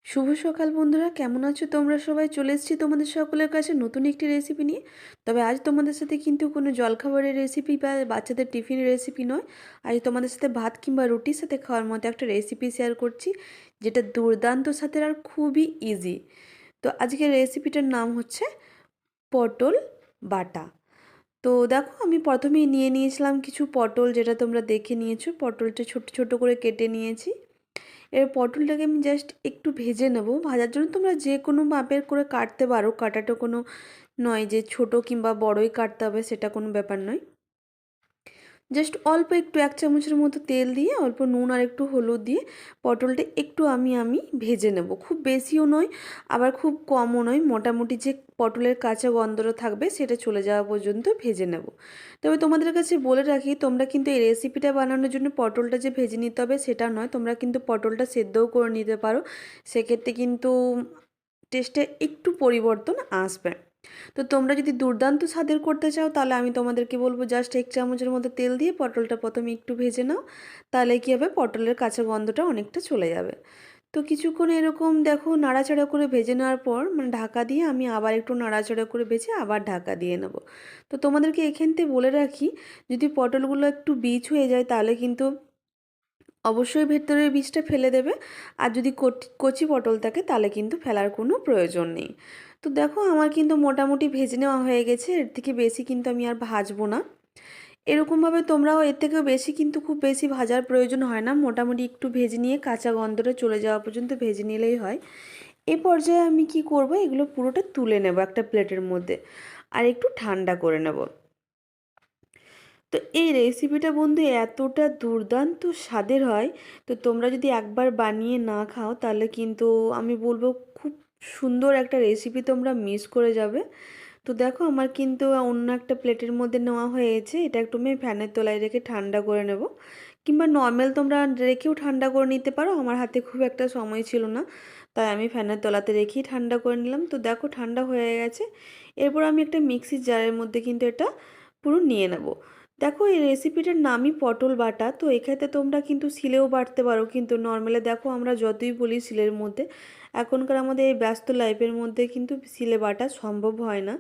শুভ সকাল বন্ধুরা, কেমন আছো তোমরা সবাই? চলে এসেছি তোমাদের সকলের কাছে নতুন একটি রেসিপি নিয়ে। তবে আজ তোমাদের সাথে কিন্তু কোনো জলখাবারের রেসিপি বা বাচ্চাদের টিফিনের রেসিপি নয়। আজ তোমাদের সাথে ভাত কিংবা রুটির সাথে খাওয়ার মতো একটা রেসিপি শেয়ার করছি, যেটা দুর্দান্ত সাথে আর খুবই ইজি। তো আজকের রেসিপিটার নাম হচ্ছে পটল বাটা। তো দেখো, আমি প্রথমেই নিয়ে নিয়েছিলাম কিছু পটল, যেটা তোমরা দেখে নিয়েছো। পটলটা ছোট ছোট করে কেটে নিয়েছি। এর পটলটাকে আমি জাস্ট একটু ভেজে নেব। ভাজার জন্য তোমরা যে কোনো মাপের করে কাটতে পারো, কাটাটা কোনো নয় যে ছোট কিংবা বড়ই কাটতে হবে, সেটা কোনো ব্যাপার নয়। জাস্ট অল্প একটু 1 চামচের মতো তেল দিয়ে, অল্প নুন আর একটু হলুদ দিয়ে পটলটা একটু আমি ভেজে নেব। খুব বেশিও নয়, আবার খুব কমও নয়, মোটামুটি যে পটলের কাঁচা গন্ধটা থাকবে সেটা চলে যাওয়া পর্যন্ত ভেজে নেব। তবে তোমাদের কাছে বলে রাখি, তোমরা কিন্তু এই রেসিপিটা বানানোর জন্য পটলটা যে ভেজে নিতে হবে সেটা নয়, তোমরা কিন্তু পটলটা সেদ্ধও করে নিতে পারো। সেক্ষেত্রে কিন্তু টেস্টে একটু পরিবর্তন আসবে। তো তোমরা যদি দুর্দান্ত স্বাদের করতে চাও, তাহলে আমি তোমাদেরকে বলবো জাস্ট 1 চামচের মতো তেল দিয়ে পটলটা প্রথমে একটু ভেজে নাও। তাহলে কী হবে, পটলের কাঁচা গন্ধটা অনেকটা চলে যাবে। তো কিছুক্ষণ এরকম দেখো নাড়াচাড়া করে ভেজে নেওয়ার পর, মানে ঢাকা দিয়ে আমি আবার একটু নাড়াচাড়া করে ভেজে আবার ঢাকা দিয়ে নেব। তো তোমাদেরকে এখান থেকে বলে রাখি, যদি পটলগুলো একটু বীজ হয়ে যায় তাহলে কিন্তু অবশ্যই ভেতরের বীজটা ফেলে দেবে। আর যদি কচি পটল থাকে তাহলে কিন্তু ফেলার কোনো প্রয়োজন নেই। তো দেখো, আমার কিন্তু মোটামুটি ভেজে নেওয়া হয়ে গেছে। এর থেকে বেশি কিন্তু আমি আর ভাজবো না। এরকমভাবে তোমরাও এর থেকেও বেশি, কিন্তু খুব বেশি ভাজার প্রয়োজন হয় না। মোটামুটি একটু ভেজে নিয়ে কাঁচা গন্ধটা চলে যাওয়া পর্যন্ত ভেজে নিলেই হয়। এই পর্যায়ে আমি কি করব, এগুলো পুরোটা তুলে নেব একটা প্লেটের মধ্যে, আর একটু ঠান্ডা করে নেব। তো এই রেসিপিটা বন্ধু এতটা দুর্দান্ত স্বাদের হয়, তো তোমরা যদি একবার বানিয়ে না খাও তাহলে কিন্তু আমি বলবো খুব সুন্দর একটা রেসিপি তোমরা মিস করে যাবে। তো দেখো, আমার কিন্তু অন্য একটা প্লেটের মধ্যে নেওয়া হয়েছে। এটা একটু আমি ফ্যানের তলায় রেখে ঠান্ডা করে নেব, কিংবা নর্মাল তোমরা রেখেও ঠান্ডা করে নিতে পারো। আমার হাতে খুব একটা সময় ছিল না, তাই আমি ফ্যানের তলাতে রেখেই ঠান্ডা করে নিলাম। তো দেখো, ঠান্ডা হয়ে গেছে। এরপর আমি একটা মিক্সির জারের মধ্যে কিন্তু এটা পুরো নিয়ে নেব। দেখো, এই রেসিপিটার নামই পটল বাটা। তো এক্ষেত্রে তোমরা কিন্তু শিলেও বাটতে পারো, কিন্তু নর্মালি দেখো আমরা যতই বলি শিলের মধ্যে, এখনকার আমাদের এই ব্যস্ত লাইফের মধ্যে কিন্তু শিলে বাটা সম্ভব হয় না।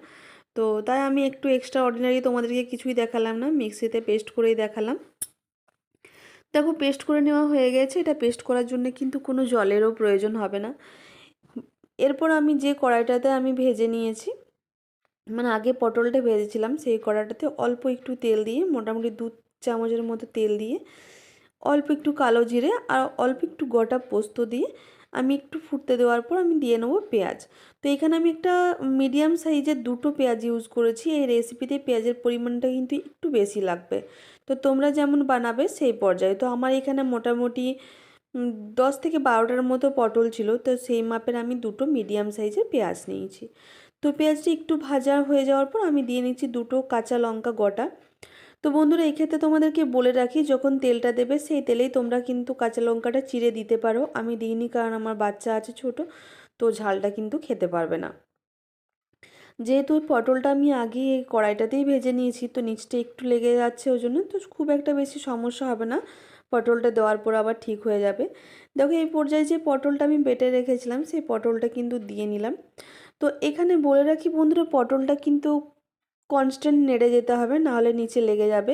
তো তাই আমি একটু এক্সট্রা অর্ডিনারি তোমাদেরকে কিছুই দেখালাম না, মিক্সিতে পেস্ট করেই দেখালাম। দেখো, পেস্ট করে নেওয়া হয়ে গেছে। এটা পেস্ট করার জন্য কিন্তু কোনো জলেরও প্রয়োজন হবে না। এরপর আমি যে কড়াইটাতে আমি ভেজে নিয়েছি, মানে আগে পটলটা ভেজেছিলাম, সেই কড়াটাতে অল্প একটু তেল দিয়ে, মোটামুটি 2 চামচের মতো তেল দিয়ে, অল্প একটু কালো জিরে আর অল্প একটু গোটা পোস্ত দিয়ে আমি একটু ফুটতে দেওয়ার পর আমি দিয়ে নেবো পেঁয়াজ। তো এখানে আমি একটা মিডিয়াম সাইজের 2টো পেঁয়াজ ইউজ করেছি। এই রেসিপিতে পেঁয়াজের পরিমাণটা কিন্তু একটু বেশি লাগবে। তো তোমরা যেমন বানাবে সেই পর্যায়ে। তো আমার এখানে মোটামুটি 10 থেকে 12টার মতো পটল ছিল, তো সেই মাপের আমি 2টো মিডিয়াম সাইজের পেঁয়াজ নিয়েছি। তো পেঁয়াজটি একটু ভাজা হয়ে যাওয়ার পর আমি দিয়ে নিচ্ছি 2টো কাঁচা লঙ্কা গোটা। তো বন্ধুরা, এক্ষেত্রে তোমাদেরকে বলে রাখি, যখন তেলটা দেবে সেই তেলেই তোমরা কিন্তু কাঁচা লঙ্কাটা চিড়ে দিতে পারো। আমি দিইনি, কারণ আমার বাচ্চা আছে ছোট, তো ঝালটা কিন্তু খেতে পারবে না। যেহেতু ওই পটলটা আমি আগে এই কড়াইটাতেই ভেজে নিয়েছি, তো নিচটা একটু লেগে যাচ্ছে, ওই জন্য তো খুব একটা বেশি সমস্যা হবে না। পটলটা দেওয়ার পর আবার ঠিক হয়ে যাবে। দেখো, এই পর্যায়ে যে পটলটা আমি বেটে রেখেছিলাম সেই পটলটা কিন্তু দিয়ে নিলাম। তো এখানে বলে রাখি বন্ধুরা, পটলটা কিন্তু কনস্ট্যান্ট নেড়ে যেতে হবে, নাহলে নিচে লেগে যাবে।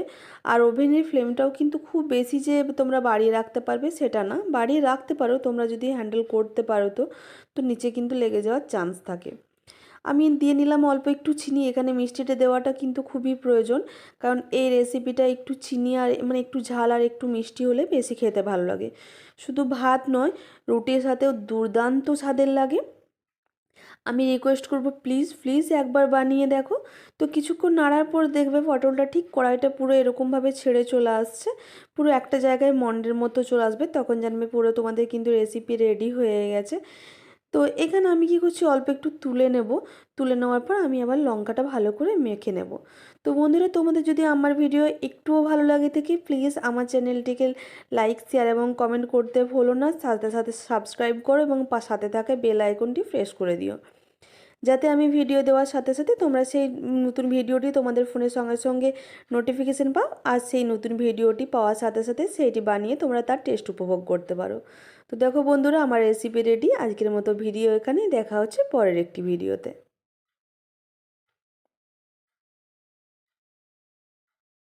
আর ওভেনের ফ্লেমটাও কিন্তু খুব বেশি যে তোমরা বাড়িয়ে রাখতে পারবে সেটা না, বাড়িয়ে রাখতে পারো তোমরা যদি হ্যান্ডেল করতে পারো। তো তো নিচে কিন্তু লেগে যাওয়ার চান্স থাকে। আমি দিয়ে নিলাম অল্প একটু চিনি। এখানে মিষ্টিটা দেওয়াটা কিন্তু খুবই প্রয়োজন, কারণ এই রেসিপিটা একটু চিনি আর মানে একটু ঝাল আর একটু মিষ্টি হলে বেশি খেতে ভালো লাগে। শুধু ভাত নয়, রুটির সাথেও দুর্দান্ত স্বাদের লাগে। আমি রিকোয়েস্ট করব, প্লিজ প্লিজ একবার বানিয়ে দেখো। তো কিছুক্ষণ নাড়ার পর দেখবে পটলটা ঠিক কড়াইটা পুরো এরকমভাবে ছেড়ে চলে আসছে, পুরো একটা জায়গায় মন্ডের মতো চলে আসবে, তখন জানবে পুরো তোমাদের কিন্তু রেসিপি রেডি হয়ে গেছে। তো এখানে আমি কি করছি, অল্প একটু তুলে নেব। তুলে নেওয়ার পর আমি আবার লঙ্কাটা ভালো করে মেখে নেব। তো বন্ধুরা, তোমাদের যদি আমার ভিডিও একটুও ভালো লাগে থাকে, প্লিজ আমার চ্যানেলটিকে লাইক, শেয়ার এবং কমেন্ট করতে ভুলো না। সাথে সাথে সাবস্ক্রাইব করো এবং সাথে থাকা বেল আইকনটি প্রেস করে দিও, যাতে আমি ভিডিও দেওয়ার সাথে সাথে তোমরা সেই নতুন ভিডিওটি তোমাদের ফোনের সঙ্গে সঙ্গে নোটিফিকেশান পাও, আর সেই নতুন ভিডিওটি পাওয়ার সাথে সাথে সেইটি বানিয়ে তোমরা তার টেস্ট উপভোগ করতে পারো। তো দেখো বন্ধুরা, আমার রেসিপি রেডি। আজকের মতো ভিডিও এখানেই, দেখা হচ্ছে পরের একটি ভিডিওতে।